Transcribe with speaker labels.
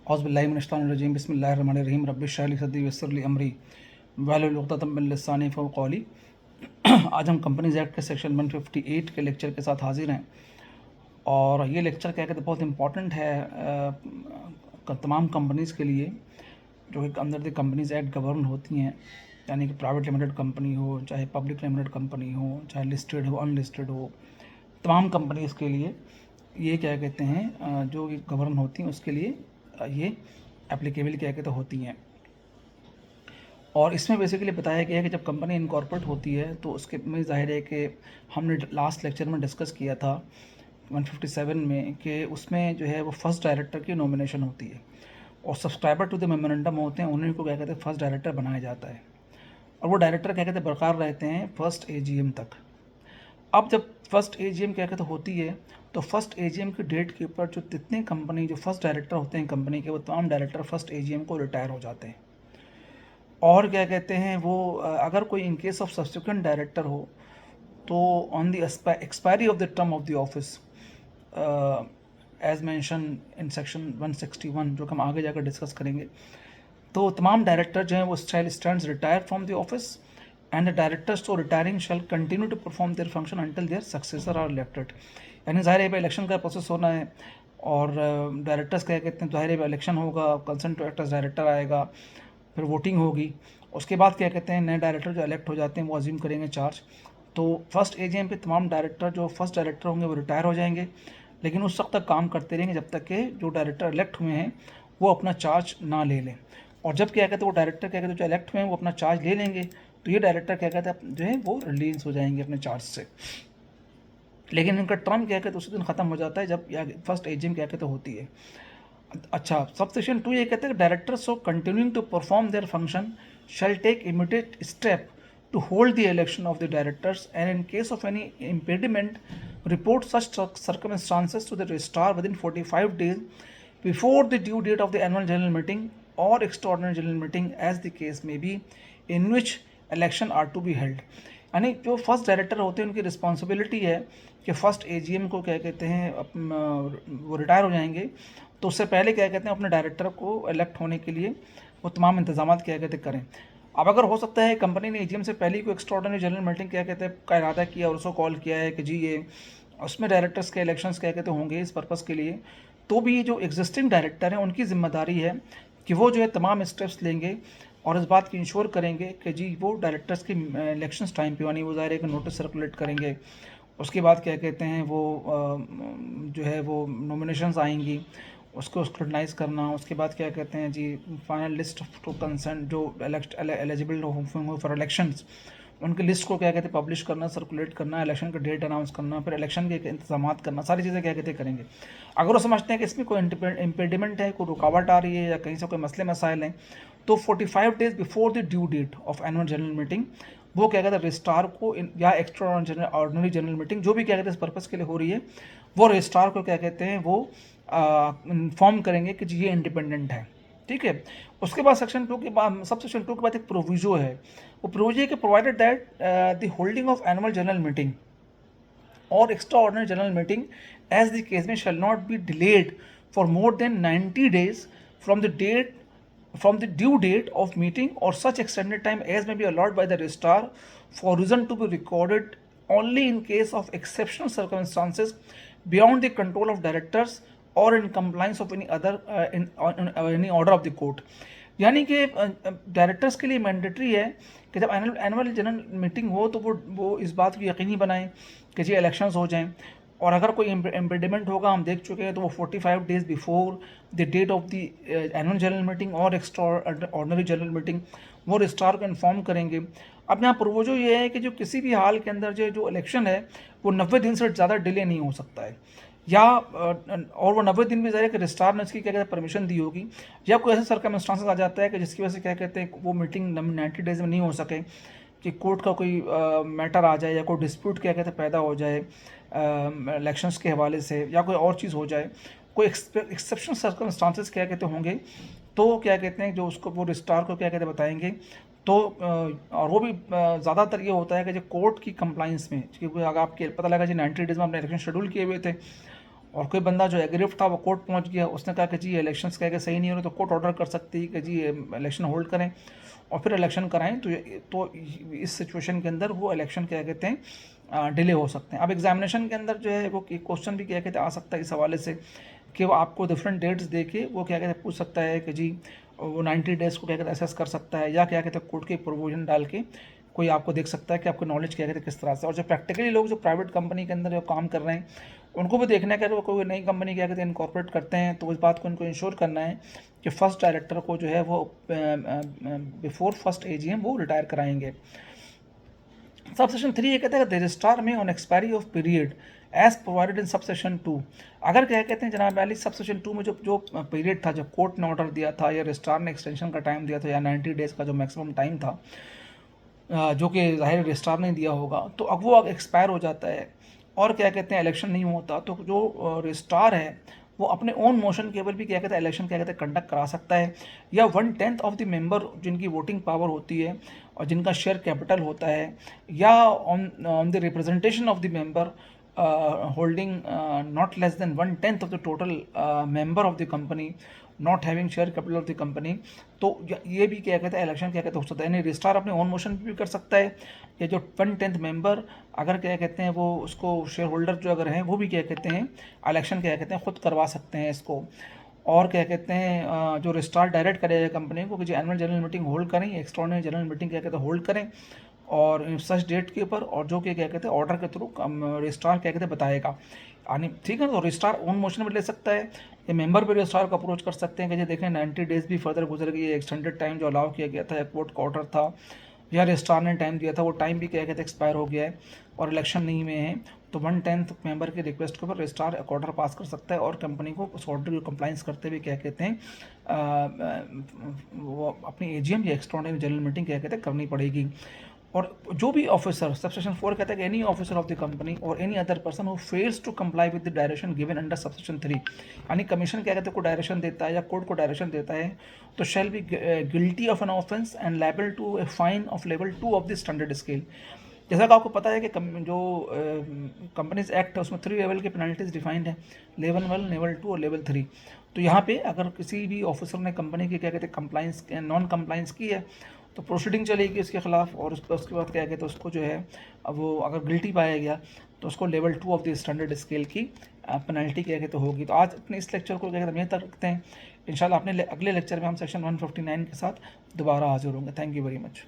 Speaker 1: औज़ुबिल्लाहिमिनश्शैतानिर्रजीम बिस्मिल्लाहिर्रहमानिर्रहीम रब्बिश्रह ली सदरी वयस्सिर ली अमरी वहलुल उक़दतम मिन लिसानी यफ़क़हू क़ौली। आज हम कंपनीज़ एक्ट के सेक्शन 158 के लेक्चर के साथ हाजिर हैं और ये लेक्चर क्या कहते हैं बहुत इंपॉर्टेंट है तमाम कंपनीज़ के लिए जो कि अंदर द कंपनीज़ एक्ट गवर्न होती हैं, यानी कि प्राइवेट लिमिटेड कंपनी हो, चाहे पब्लिक लिमिटेड कंपनी हो, चाहे लिस्टेड हो, अनलिस्टेड हो, तमाम कंपनीज़ के लिए ये क्या कहते हैं जो गवर्न होती हैं उसके लिए ये एप्लीकेबल क्या कहते होती हैं। और इसमें बेसिकली बताया गया है कि जब कंपनी इनकॉर्पोरेट होती है तो उसके में ज़ाहिर है कि हमने लास्ट लेक्चर में डिस्कस किया था 157 में कि उसमें जो है वो फर्स्ट डायरेक्टर की नॉमिनेशन होती है और सब्सक्राइबर टू द मेमोरेंडम होते हैं, उन्हीं को क्या कहते हैं फर्स्ट डायरेक्टर बनाया जाता है और वो डायरेक्टर क्या कहते हैं बरकरार रहते हैं फर्स्ट एजीएम तक। अब जब फर्स्ट एजीएम क्या कहते होती है तो फर्स्ट एजीएम की डेट के ऊपर जो जितने कंपनी जो फर्स्ट डायरेक्टर होते हैं कंपनी के, वो तमाम डायरेक्टर फर्स्ट एजीएम को रिटायर हो जाते हैं और क्या कहते हैं वो अगर कोई in case of subsequent director हो तो on the expiry of the term of the office as mention in section 161 जो कि हम आगे जाकर डिस्कस करेंगे, तो तमाम डायरेक्टर जो हैं वो stands retire from the office and the directors तो retiring shall continue to perform their function until their successor are elected. यानी ज़ाहिर है इलेक्शन का प्रोसेस होना है और डायरेक्टर्स क्या कहते हैं ज़ाहिर है इलेक्शन होगा, कंसर्न डायरेक्टर्स डायरेक्टर आएगा, फिर वोटिंग होगी, उसके बाद क्या कहते हैं नए डायरेक्टर जो इलेक्ट हो जाते हैं वो अज्यूम करेंगे चार्ज। तो फर्स्ट एजीएम पे तमाम डायरेक्टर जो फर्स्ट डायरेक्टर होंगे वो रिटायर हो जाएंगे, लेकिन उस वक्त तक काम करते रहेंगे जब तक कि जो डायरेक्टर इलेक्ट हुए हैं वो अपना चार्ज ना ले लें। और जब क्या कहते हैं वो डायरेक्टर क्या कहते हैं जो इलेक्ट हुए हैं वो अपना चार्ज ले लेंगे तो ये डायरेक्टर क्या कहते हैं जो है वो रिलीज हो जाएंगे अपने चार्ज से, लेकिन इनका टर्म क्या कहते हैं उसी दिन ख़त्म हो जाता है जब फर्स्ट एजीएम क्या कहते होती है। अच्छा, सबसेक्शन 2 ये कहते हैं directors of continuing to perform their function shall take immediate step to hold the election of the directors and in case of any impediment report such circumstances to the registrar within 45 days before the due date of the annual general meeting or extraordinary general meeting as the case may be in which election are to be held। यानी जो first director होते हैं उनकी responsibility है कि first AGM को क्या कहते हैं वो रिटायर हो जाएंगे तो उससे पहले क्या कहते हैं अपने डायरेक्टर को इलेक्ट होने के लिए वो तमाम इंतजाम क्या कहते हैं करें। अब अगर हो सकता है कंपनी ने एजीएम से पहले ही कोई एक्स्ट्राऑर्डिनरी जनरल मीटिंग क्या कहते हैं का इरादा किया और उसको कॉल किया है कि जी ये उसमें डायरेक्टर्स के इलेक्शंस क्या कहते होंगे इस पर्पज़ के लिए, तो भी जो एग्जिस्टिंग डायरेक्टर हैं उनकी जिम्मेदारी है कि वो जो है तमाम स्टेप्स लेंगे और इस बात की इंश्योर करेंगे कि जी वो डायरेक्टर्स के इलेक्शंस टाइम पे यानी वो ज़ाहिर है कि नोटिस सर्कुलेट करेंगे, उसके बाद क्या कहते हैं वो जो है वो नॉमिनेशंस आएंगी उसको स्क्रूटनाइज करना, उसके बाद क्या कहते हैं जी फाइनल लिस्ट टू कंसर्न जो एलिजिबल हो फॉर इलेक्शंस उनकी लिस्ट को क्या कहते हैं पब्लिश करना, सर्कुलेट करना, इलेक्शन का डेट अनाउंस करना, फिर इलेक्शन के इंतजाम करना, सारी चीज़ें क्या कहते हैं करेंगे। अगर वो समझते हैं कि इसमें कोई इम्पेडिमेंट है, कोई रुकावट आ रही है या कहीं से कोई मसले मसाइल हैं तो 45 days before the due date of annual general meeting वो क्या कहते हैं रजिस्ट्रार को या एक्स्ट्रा ऑर्डिनरी जनरल मीटिंग जो भी क्या कहते हैं इस पर्पज़ के लिए हो रही है वो रजिस्ट्रार को क्या कहते हैं वो इन्फॉर्म करेंगे कि जी ये इंडिपेंडेंट है, ठीक है। उसके बाद सेक्शन 2 के बाद सब सेक्शन 2 के बाद एक प्रोविजो है, वो प्रोविजो कि provided that the holding of annual general meeting और extraordinary general meeting as the case में shall not be delayed for more than 90 days from the due date of meeting or such extended time as may be allowed by the registrar for reason to be recorded only in case of exceptional circumstances beyond the control of directors or in compliance of any other any order of the court। यानी कि directors के लिए mandatory है कि जब annual general meeting हो तो वो इस बात को यकीनी बनाएं कि जी इलेक्शंस हो जाएं और अगर कोई इम्पेडिमेंट होगा हम देख चुके हैं तो वो 45 days before the date of the annual general meeting और एक्स्ट्रा ऑर्डिनरी जनरल मीटिंग वो रजिस्ट्रार को इन्फॉर्म करेंगे। अब यहाँ प्रोविजो ये है कि जो किसी भी हाल के अंदर जो इलेक्शन है वो 90 दिन से ज़्यादा डिले नहीं हो सकता है या और वो 90 दिन भी ज़ाहिर है कि रजिस्ट्रार ने इसकी क्या कहते हैं परमिशन दी होगी या कोई ऐसे सर्कमस्टांसेस आ जाता है कि जिसकी वजह से क्या कहते हैं वो मीटिंग 90 डेज में नहीं हो सके कि कोर्ट का कोई मैटर आ जाए या कोई डिस्प्यूट क्या कहते हैं पैदा हो जाए इलेक्शंस के हवाले से या कोई और चीज़ हो जाए, कोई एक्सेप्शनल सर्कमस्टांसेस क्या कहते होंगे तो क्या कहते हैं जो उसको वो रजिस्ट्रार को क्या कहते बताएंगे तो और वो भी ज़्यादातर ये होता है कि जो कोर्ट की कंप्लाइंस में, क्योंकि अगर आपके पता लगा जी 90 डेज़ में आपने इलेक्शन शेड्यूल किए हुए थे और कोई बंदा जो एग्रीव था वो कोर्ट पहुंच गया, उसने कहा कि जी इलेक्शंस कह के सही नहीं हो रहे, तो कोर्ट ऑर्डर कर सकती है कि जी इलेक्शन होल्ड करें और फिर इलेक्शन कराएं। तो इस सिचुएशन के अंदर वो इलेक्शन क्या कहते हैं डिले हो सकते हैं। अब एग्जामिनेशन के अंदर जो है वो क्वेश्चन भी क्या कहते हैं आ सकता है इस हवाले से कि वो आपको डिफरेंट डेट्स दे के वो क्या कहते हैं पूछ सकता है कि जी वो 90 डेज़ को क्या कहते हैं असेस कर सकता है, या क्या कहते हैं कोर्ट के प्रोविजन डाल के कोई आपको देख सकता है कि आपको नॉलेज क्या कहते हैं किस तरह से। और जो प्रैक्टिकली लोग जो प्राइवेट कंपनी के अंदर जो काम कर रहे हैं उनको भी देखना है कि वो कोई नई कंपनी क्या कहते हैं इनकॉर्पोरेट करते हैं तो उस बात को इनको इंश्योर करना है कि फर्स्ट डायरेक्टर को जो है वो बिफोर फर्स्ट एजीएम वो रिटायर कराएंगे। सबसेक्शन 3 ये कहता है कि रजिस्ट्रार में on expiry of period as provided in subsection 2, अगर क्या कहते हैं जनाब वाली सबसेक्शन 2 में जो पीरियड था, जो कोर्ट ने ऑर्डर दिया था या रजिस्ट्रार ने एक्सटेंशन का टाइम दिया था या 90 डेज़ का जो मैक्सिमम टाइम था जो कि ज़ाहिर रजिस्ट्रार ने दिया होगा, तो अब वो एक्सपायर हो जाता है और क्या कहते हैं इलेक्शन नहीं होता, तो जो रजिस्ट्रार है वो अपने ओन मोशन केवल भी क्या कहते हैं इलेक्शन क्या कहते हैं कंडक्ट करा सकता है, या 1/10 ऑफ द मेंबर जिनकी वोटिंग पावर होती है और जिनका शेयर कैपिटल होता है, या on the representation of the member holding not less than 1/10 of the total member of the company not having share capital of the company. तो ये भी क्या कहते हैं इलेक्शन क्या कहते हैं हो सकता है, यानी रजिस्ट्रार अपने ओन मोशन भी कर सकता है, या जो 1/10 मेंबर अगर क्या कहते हैं वो उसको शेयर होल्डर जो अगर हैं वो भी क्या कहते हैं इलेक्शन क्या कहते हैं खुद करवा सकते हैं इसको। और क्या कहते हैं जो रजिस्ट्रार डायरेक्ट करेगा कंपनी को कि जो एनुअल जनरल मीटिंग होल्ड करें, एक्स्ट्राऑर्डिनरी जनरल मीटिंग क्या कहते हैं होल्ड करें और सच डेट के ऊपर, और जो कि क्या कहते हैं ऑर्डर के थ्रू रजिस्ट्रार क्या कहते हैं बताएगा। यानी ठीक है ना, तो रजिस्ट्रार ओन मोशन भी ले सकता है, ये मेंबर भी रजिस्ट्रार को अप्रोच कर सकते हैं कि ये देखें 90 डेज़ भी फर्दर गुजर गई, एक्सटेंडेड टाइम जो अलाउ किया गया था या कोर्ट का ऑर्डर था या रजिस्ट्रार ने टाइम दिया था वो टाइम भी क्या कहते हैं एक्सपायर हो गया है और इलेक्शन नहीं में है, तो 1/10 मेंबर की रिक्वेस्ट के ऊपर रजिस्ट्रार एक ऑर्डर पास कर सकता है और कंपनी को उस ऑर्डर की कंप्लाइंस करते हुए क्या कहते हैं वो अपनी एजीएम या एक्स्ट्राऑर्डिनरी जनरल मीटिंग क्या कहते हैं करनी पड़ेगी। और जो भी ऑफिसर सबसेक्शन 4 कहता है कि any officer of the company और any other person who fails to comply with the direction given under subsection 3, यानी कमीशन क्या कहते हैं को डायरेक्शन देता है या कोर्ट को डायरेक्शन देता है, तो shall be guilty of an offence and liable to a fine of level 2 of the standard scale. जैसा कि आपको पता है कि जो कंपनीज एक्ट है उसमें 3 लेवल की पेनल्टीज डिफाइंड है, लेवल 1, लेवल 2 और लेवल 3। तो यहाँ पे अगर किसी भी ऑफिसर ने कंपनी की क्या कहते हैं कंप्लाइंस नॉन कंप्लाइंस की है तो प्रोसीडिंग चलेगी उसके खिलाफ, और उसके बाद क्या कहते हैं उसको जो है अब वो अगर गिल्टी पाया गया तो उसको level 2 of the standard scale की पेनल्टी क्या कहते होगी। तो आज अपने इस लेक्चर को क्या कहते हैं यहीं तक रखते हैं। इंशाल्लाह अपने अगले लेक्चर में हम सेक्शन 159 के साथ दोबारा हाजिर होंगे। Thank you very much.